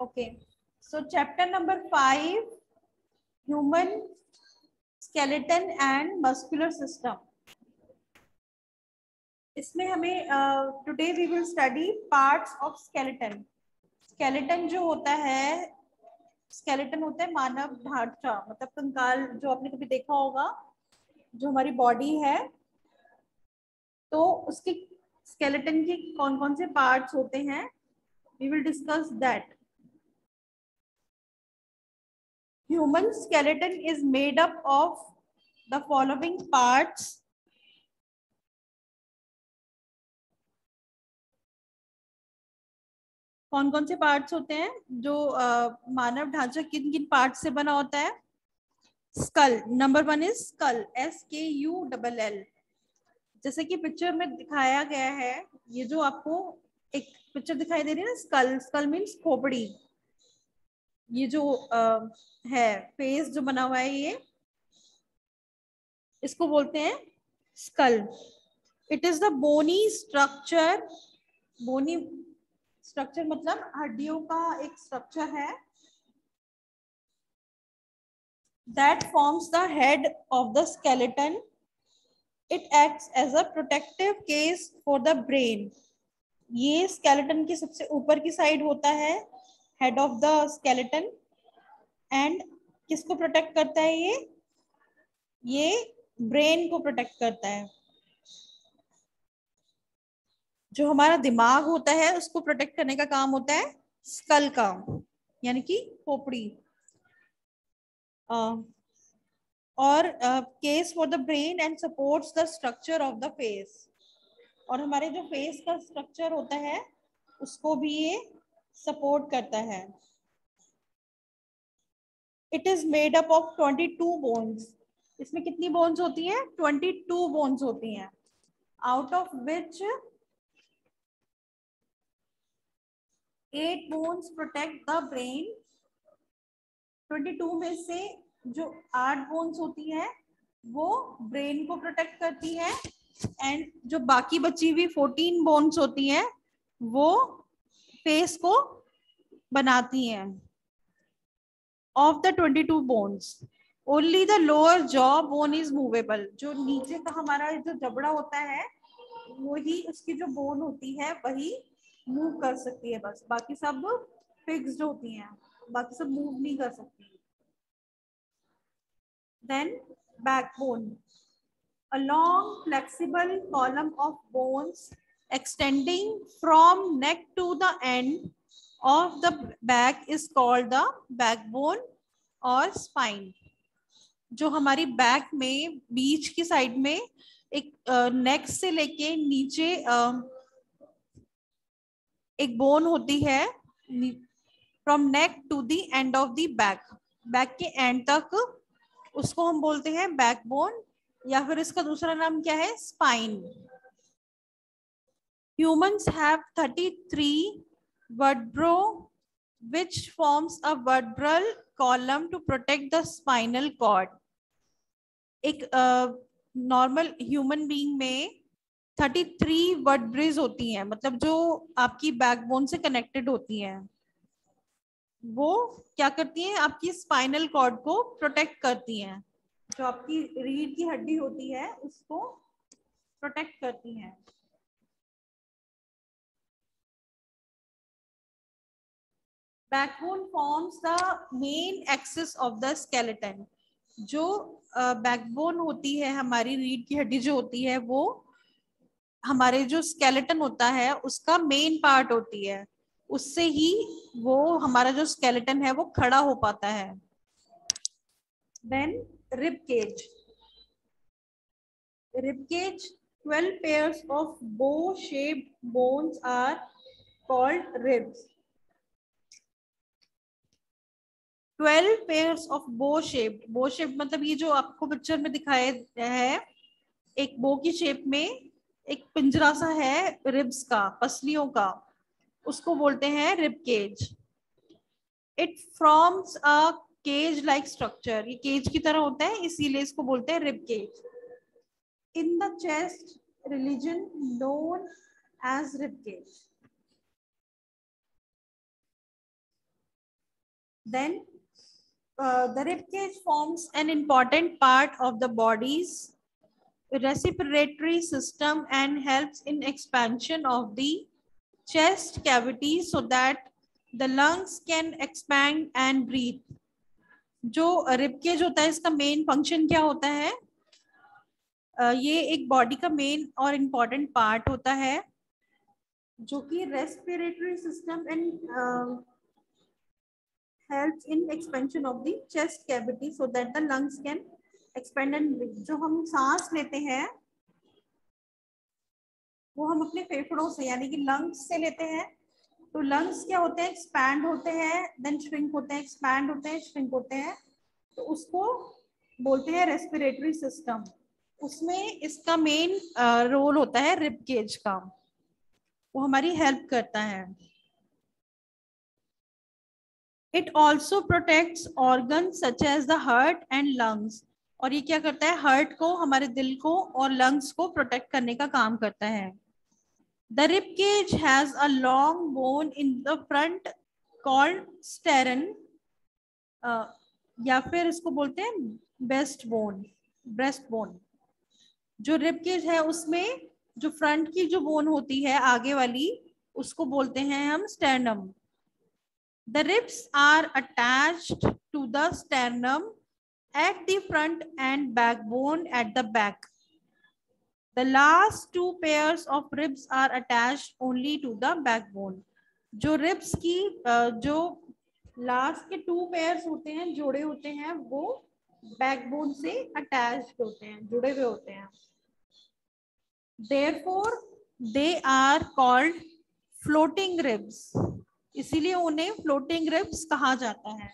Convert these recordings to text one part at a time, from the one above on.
Okay, so chapter number 5, human skeleton and muscular system. इसमें हमें today we will study parts of skeleton. Skeleton जो होता है, skeleton होता है मानव ढांचा, मतलब कंकाल जो आपने कभी देखा होगा, जो हमारी बॉडी है, तो उसके स्केलेटन के कौन कौन से पार्ट्स होते हैं, we will discuss that. Human skeleton is made up of the following parts. कौन कौन से पार्ट्स होते हैं जो मानव ढांचा किन किन पार्ट्स से बना होता है. Skull, number 1 is skull, SKULL. जैसे कि पिक्चर में दिखाया गया है, ये जो आपको एक पिक्चर दिखाई दे रही है ना, स्कल, स्कल मीन्स खोपड़ी. ये जो है फेस जो बना हुआ है, ये इसको बोलते हैं skull. It is the bony structure. Bony structure मतलब हड्डियों का एक स्ट्रक्चर है, that forms the head of the skeleton. It acts as a protective case for the brain. ये skeleton की सबसे ऊपर की साइड होता है, head of the skeleton, and किसको प्रोटेक्ट करता है ये ब्रेन को प्रोटेक्ट करता है. जो हमारा दिमाग होता है उसको प्रोटेक्ट करने का काम होता है स्कल का, यानी कि खोपड़ी. और case for the brain and supports the structure of the face. और हमारे जो फेस का स्ट्रक्चर होता है उसको भी ये सपोर्ट करता है. It is made up of 22 bones. इसमें कितनी बोन्स होती हैं? 22 बोन्स होती हैं, out of which 8 bones protect the brain. 22 में से जो 8 बोन्स होती है वो ब्रेन को प्रोटेक्ट करती है, एंड जो बाकी बची हुई 14 बोन्स होती हैं वो फेस को बनाती हैं. Of the 22 bones only the lower jaw bone is movable. जो नीचे का हमारा जो जबड़ा होता है वही, उसकी जो बोन होती है वही मूव कर सकती है, बस बाकी सब फिक्स्ड होती हैं, बाकी सब मूव नहीं कर सकती. Then backbone, a long flexible column of bones extending from neck to the end of the back is called the backbone or spine. जो हमारी बैक में बीच की साइड में एक नेक से लेके नीचे एक बोन होती है, from neck to the end of the back, back के एंड तक, उसको हम बोलते हैं बैकबोन, या फिर इसका दूसरा नाम क्या है? Spine. Humans have 33 vertebrae which forms a vertebral column to protect the spinal cord. एक नॉर्मल ह्यूमन बीइंग में 33 वर्टब्रेज होती हैं, मतलब जो आपकी बैकबोन से कनेक्टेड होती हैं. वो क्या करती हैं? आपकी स्पाइनल कॉर्ड को प्रोटेक्ट करती हैं. जो आपकी रीढ़ की हड्डी होती है उसको प्रोटेक्ट करती हैं. Backbone forms the main axis of the skeleton. जो बैकबोन होती है, हमारी रीढ़ की हड्डी जो होती है, वो हमारे जो स्केलेटन होता है उसका मेन पार्ट होती है. उससे ही वो हमारा जो स्केलेटन है वो खड़ा हो पाता है. Then rib cage. Rib cage, 12 pairs of bow-shaped bones are called ribs. 12 pairs of bow-shaped. bow-shaped मतलब ये जो आपको पिक्चर में दिखाया है, एक बो की शेप में एक पिंजरा सा है रिब्स का, पसलियों का, उसको बोलते हैं rib cage. It forms a cage like structure. ये केज की तरह होता है, इसीलिए इसको बोलते हैं rib cage. In the chest region known as rib cage. Then the rib cage forms an important part of the body's respiratory system and helps in expansion of the chest cavity so that the lungs can expand and breathe. जो rib cage होता है इसका main function क्या होता है? ये एक body का मेन और इम्पॉर्टेंट पार्ट होता है जो कि respiratory system and helps in expansion of the chest cavity so that the lungs can expand and breathe. जो हम सांस लेते हैं वो हम अपने फेफड़ों से यानी कि लंग्स से लेते हैं. तो लंग्स क्या होते हैं? एक्सपैंड होते हैं, देन श्रिंक होते हैं, एक्सपैंड होते हैं, श्रिंक होते हैं. तो उसको बोलते हैं रेस्पिरेटरी सिस्टम. उसमें इसका मेन रोल होता है रिब केज का. वो हमारी हेल्प करता है. It also protects organs such as the heart and lungs. और ये क्या करता है? हार्ट को, हमारे दिल को और लंग्स को प्रोटेक्ट करने का काम करता है. The rib cage has a long bone in the front called sternum. या फिर इसको बोलते हैं breast bone. जो रिब केज है उसमें जो फ्रंट की जो बोन होती है आगे वाली उसको बोलते हैं हम sternum. The ribs are attached to the sternum at the front and backbone at the back. The last two pairs of ribs are attached only to the backbone. जो रिब्स की जो लास्ट के 2 पेयर्स होते हैं, जोड़े होते हैं, वो बैकबोन से अटैच्ड होते हैं, जुड़े हुए होते हैं. Therefore, they are called floating ribs. इसीलिए उन्हें फ्लोटिंग रिब्स कहा जाता है.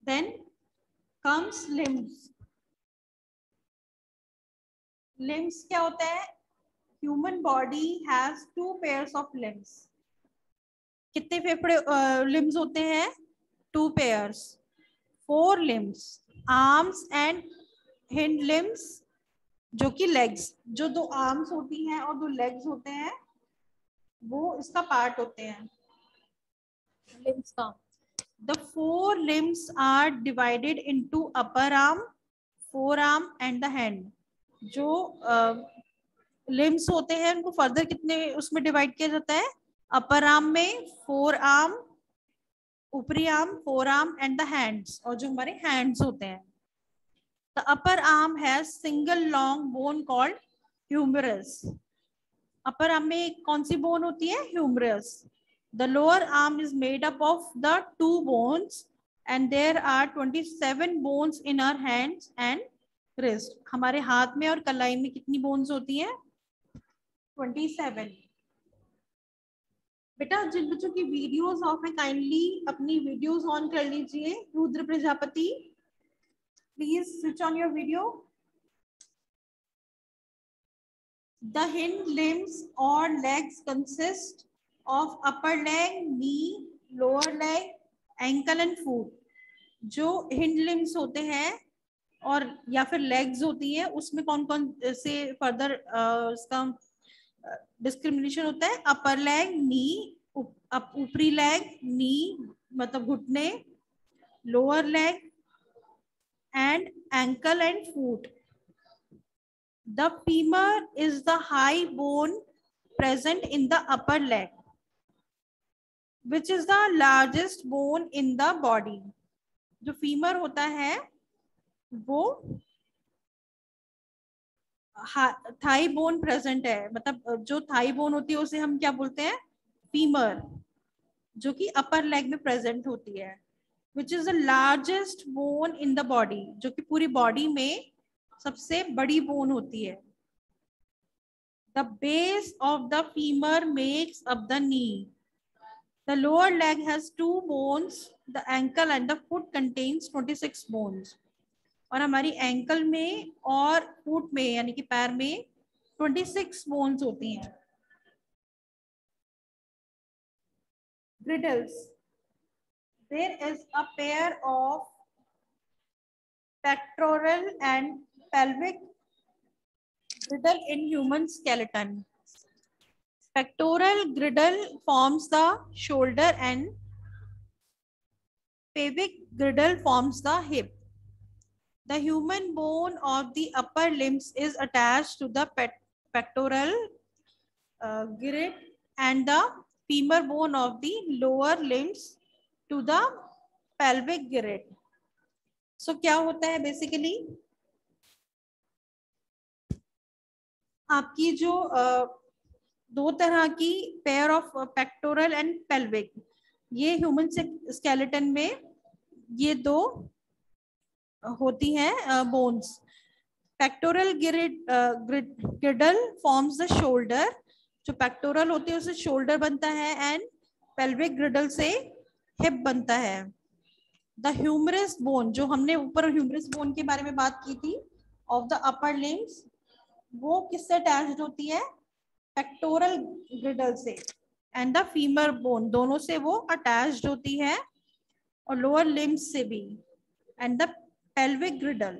Then comes limbs. Limbs क्या होता है? Human body has 2 pairs of limbs. कितने फेफड़े limbs होते हैं? 2 pairs. 4 limbs, arms and hind limbs, जो कि legs, जो 2 arms होती हैं और 2 legs होते हैं वो इसका पार्ट होते हैं limbs का. The 4 limbs are divided into upper arm, forearm and the hand. जो limbs होते हैं उनको फर्दर कितने उसमें डिवाइड किया जाता है? अपर आर्म में, फोर आर्म, ऊपरी arm, four arm and the hands, और जो हमारे हैंड्स होते हैं. The upper arm has single long bone called humerus. Upper arm में कौन सी बोन होती है? Humerus. The lower arm is made up of the 2 bones and there are 27 bones in our hands and wrist. हमारे हाथ में और कलाई में कितनी बोन्स होती हैं? 27. बेटा जिन बच्चों की वीडियोस ऑफ है काइंडली अपनी वीडियोस ऑन कर लीजिए. Rudra Prajapati, please switch on your video. The hind limbs or legs consist of upper leg, knee, lower leg, ankle and foot. जो हिंड लिम्स होते हैं और या फिर लेग्स होती है उसमें कौन कौन से फर्दर इसका डिस्क्रिमिनेशन होता है? अपर लेग, नी, ऊपरी लेग, नी मतलब घुटने, lower leg and ankle and foot. The femur is the high bone present in the upper leg, which is the largest bone in the body. जो femur होता है वो थाई बोन प्रेजेंट है, मतलब जो थाई बोन होती है उसे हम क्या बोलते हैं? फीमर, जो कि अपर लेग में प्रेजेंट होती है. Which is the largest bone in the body, जो कि पूरी बॉडी में सबसे बड़ी बोन होती है. The base of the femur makes up the knee. The lower leg has 2 bones. The ankle and the foot contains 26 bones. और हमारी एंकल में और फुट में यानी कि पैर में 26 बोन्स होती हैं. Girdles. There is a pair of pectoral and pelvic girdle in human skeleton. Pectoral girdle forms the shoulder and pelvic girdle forms the hip. The human bone of the upper limbs is attached to the pectoral girdle and the femur bone of the lower limbs to the pelvic girdle. So क्या होता है basically, आपकी जो दो तरह की pair of pectoral and pelvic, ये human skeleton में ये दो होती हैं bones. Pectoral गिर्डल forms the shoulder, जो पेक्टोरल होती है उससे शोल्डर बनता है एंड पेल्विक गिर्डल से हिप बनता है. द ह्यूमरस बोन, जो हमने ऊपर ह्यूमरस बोन के बारे में बात की थी ऑफ द अपर लिम्स, वो किससे अटैच्ड होती है, पेक्टोरल गिर्डल से, एंड द फीमर बोन, दोनों से वो अटैच्ड होती है और लोअर लिम्स से भी, एंड द पेल्विक गिर्डल,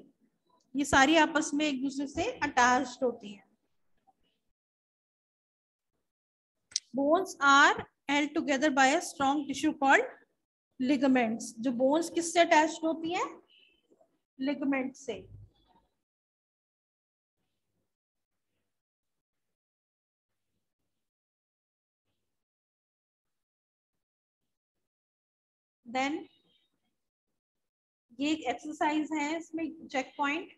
ये सारी आपस में एक दूसरे से अटैच्ड होती है. Bones are held together by a strong tissue called ligaments. जो बोन्स किससे अटैच्ड होती है, लिगामेंट से. देन ये एक एक्सरसाइज है, इसमें check point.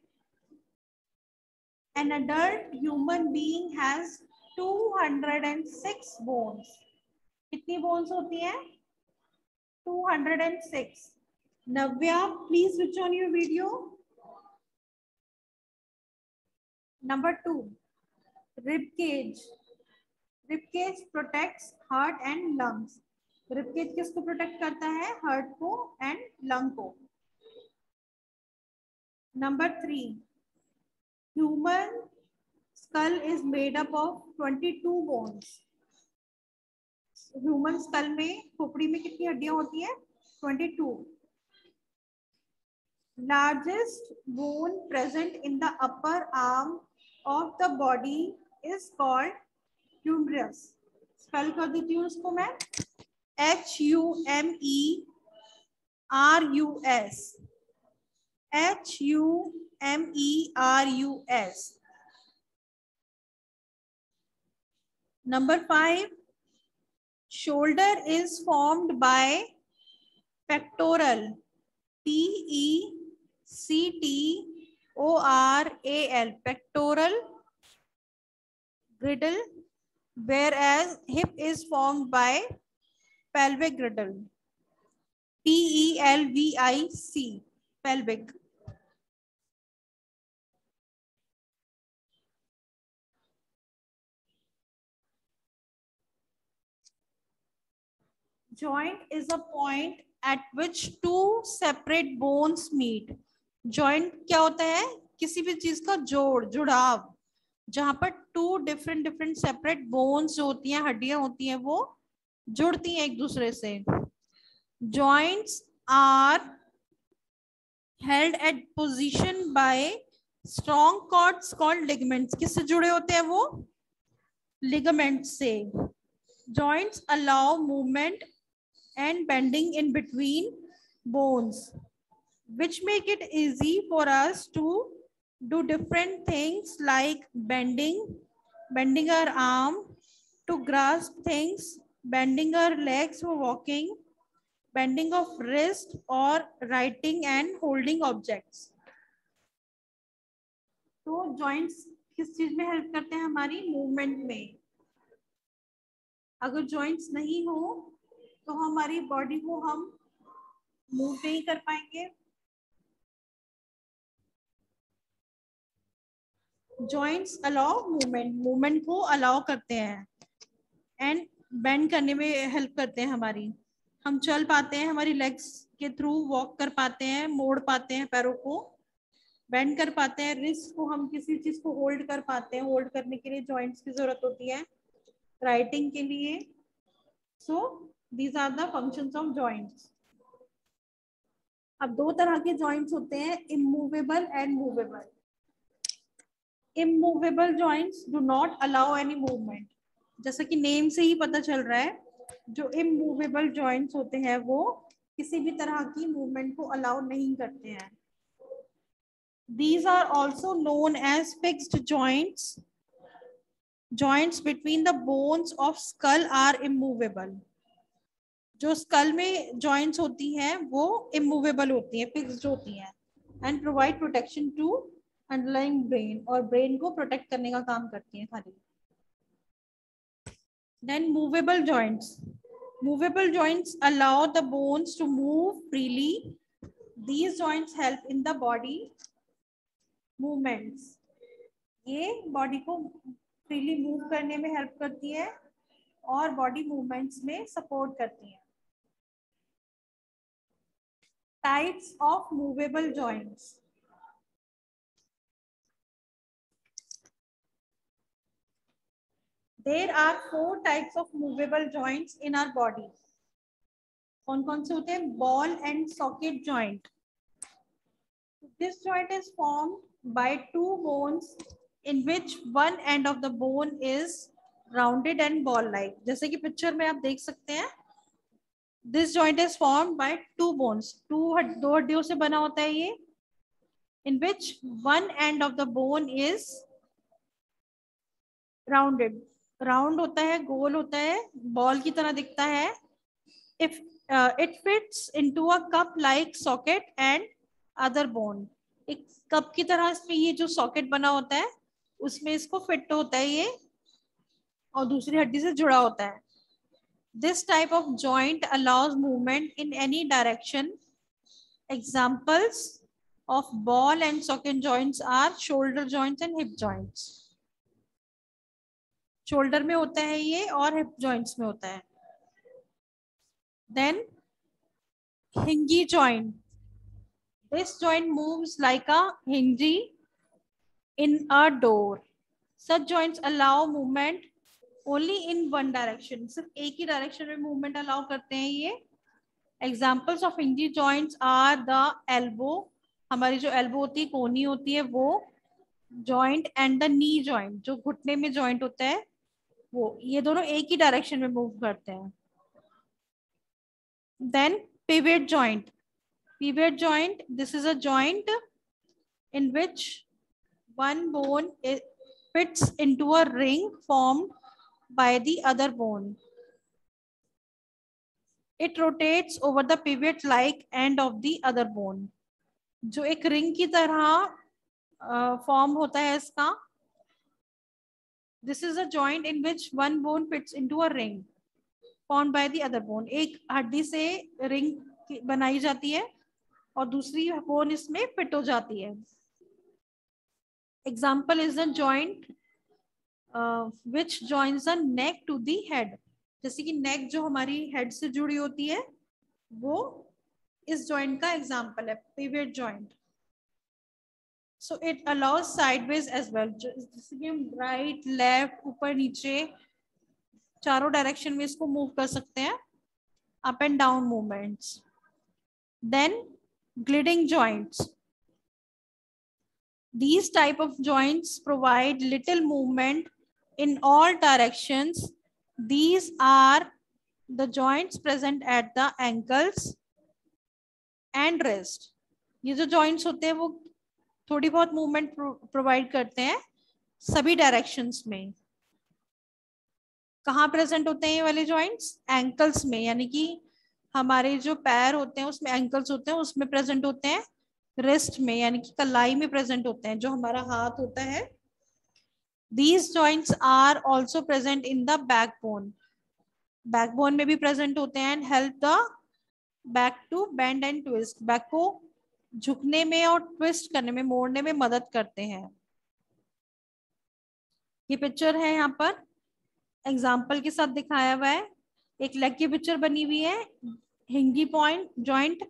An adult human being has 206 bones. कितनी बोन्स होती है, 206. Navya, please switch on your video. Number 2, rib cage. Rib cage protects heart and lungs. Rib cage किसको प्रोटेक्ट करता है, हार्ट को एंड लंग को. Number 3, human skull is made up of 22 bones. Human school में, खोपड़ी में कितनी हड्डियां होती है, 22. Largest bone present in the upper arm of the body is called humerus. Spell कर देती हूँ उसको मैं, HUMERUS. HUMERUS. Number 5, shoulder is formed by pectoral, PECTORAL, pectoral girdle, whereas hip is formed by pelvic girdle, PELVIC, pelvic. Joint is a point at which two separate bones meet. Joint क्या होता है, किसी भी चीज का जोड़, जुड़ाव, जहां पर टू डिफरेंट सेपरेट बोन्स जो होती हैं, हड्डियां होती हैं, वो जुड़ती हैं एक दूसरे से. Joints are held at position by strong cords called ligaments. किससे जुड़े होते हैं वो, ligaments से. Joints allow movement and bending in between bones, which make it easy for us to do different things like bending our arm to grasp things, bending our legs for walking, bending of wrist or writing and holding objects. तो joints किस चीज में help करते हैं, हमारी movement में. अगर joints नहीं हो तो हमारी बॉडी को हम मूव नहीं कर पाएंगे. जॉइंट्स अलाउ मूवमेंट, मूवमेंट को अलाउ करते हैं एंड बेंड करने में हेल्प करते हैं हमारी. हम चल पाते हैं, हमारी लेग्स के थ्रू वॉक कर पाते हैं, मोड़ पाते हैं पैरों को, बेंड कर पाते हैं. रिस्ट को हम किसी चीज को होल्ड कर पाते हैं, होल्ड करने के लिए जॉइंट्स की जरूरत होती है, राइटिंग के लिए. सो these are the functions of joints. अब दो तरह के joints होते हैं, immovable and movable. Immovable joints do not allow any movement. जैसा कि नेम से ही पता चल रहा है, जो इमूवेबल जॉइंट्स होते हैं वो किसी भी तरह की मूवमेंट को अलाउ नहीं करते हैं. These are also known as fixed joints. Joints between the bones of skull are immovable. जो स्कल में जॉइंट्स होती हैं वो इमूवेबल होती हैं, फिक्स्ड होती हैं, and provide protection to underlying brain, और ब्रेन को प्रोटेक्ट करने का काम करती हैं खाली. Then movable joints. Movable joints allow the bones to move freely. These joints help in the body movements. ये बॉडी को फ्रीली मूव करने में हेल्प करती है और बॉडी मूवमेंट्स में सपोर्ट करती है. Types of movable joints. There are 4 types of movable joints in our body. कौन कौन से होते हैं? Ball and socket joint. This joint is formed by 2 bones in which one end of the bone is rounded and ball-like. जैसे कि picture में आप देख सकते हैं. This joint is formed by 2 bones. दो हड्डियों से बना होता है ये. In which one end of the bone is rounded. Round होता है, गोल होता है, बॉल की तरह दिखता है. If it fits into a cup like socket and other bone. एक कप की तरह इसमें ये जो सॉकेट बना होता है उसमें इसको फिट होता है ये, और दूसरी हड्डी से जुड़ा होता है. This type of joint allows movement in any direction. Examples of ball and socket joints are shoulder joints and hip joints. Shoulder में होता है ये और हिप जॉइंट्स में होता है. Then hinge joint. This joint moves like a hinge in a door. Such joints allow movement only in one direction. सिर्फ एक ही डायरेक्शन में मूवमेंट अलाउ करते हैं ये. Examples of hinge joints are the elbow. हमारी जो एल्बो होती है, कोहनी होती है, वो joint, and the knee joint, जो घुटने में जॉइंट होता है वो. ये दोनों एक ही डायरेक्शन में मूव करते हैं. Then pivot joint. Pivot joint, this is a joint in which one bone fits into a ring formed by the other bone. It rotates over the pivot like end of the other bone. जो एक ring की तरह form होता है इसका. This is a joint in which one bone fits into a ring formed by the other bone. एक हड्डी से रिंग बनाई जाती है और दूसरी बोन इसमें फिट हो जाती है. Example is the joint which joins the neck to the head. जैसे कि नेक जो हमारी हेड से जुड़ी होती है वो इस जॉइंट का एग्जाम्पल है, pivot joint. So it allows sideways as well. जैसे कि हम राइट, लेफ्ट, ऊपर, नीचे, चारों डायरेक्शन में इसको मूव कर सकते हैं, up and down movements. Then gliding joints. These type of joints provide little movement in all directions. These are the joints present at the ankles and wrist. ये जो joints होते हैं वो थोड़ी बहुत मूवमेंट प्रोवाइड करते हैं सभी डायरेक्शंस में. कहाँ प्रेजेंट होते हैं ये वाले जॉइंट्स? एंकल्स में, यानी कि हमारे जो पैर होते हैं उसमें एंकल्स होते हैं, उसमें प्रेजेंट होते हैं. रिस्ट में, यानी कि कलाई में प्रेजेंट होते हैं, जो हमारा हाथ होता है. These joints are also present in the backbone. Backbone में भी प्रेजेंट होते हैं and help the back to bend and twist. Back को झुकने में और ट्विस्ट करने में, मोड़ने में मदद करते हैं. ये पिक्चर है यहाँ पर एग्जाम्पल के साथ दिखाया हुआ है. एक लेग की पिक्चर बनी हुई है. हिंगी पॉइंट जॉइंट,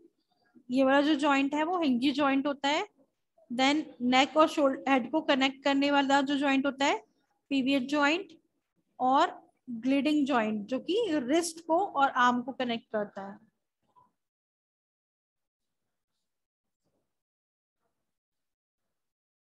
ये वाला जो जॉइंट है वो हिंगी जॉइंट होता है. देन नेक और शोल्डर, हेड को कनेक्ट करने वाला जो जॉइंट होता है पिवियट जॉइंट, और ग्लिडिंग जॉइंट जो कि रिस्ट को और आर्म को कनेक्ट करता है.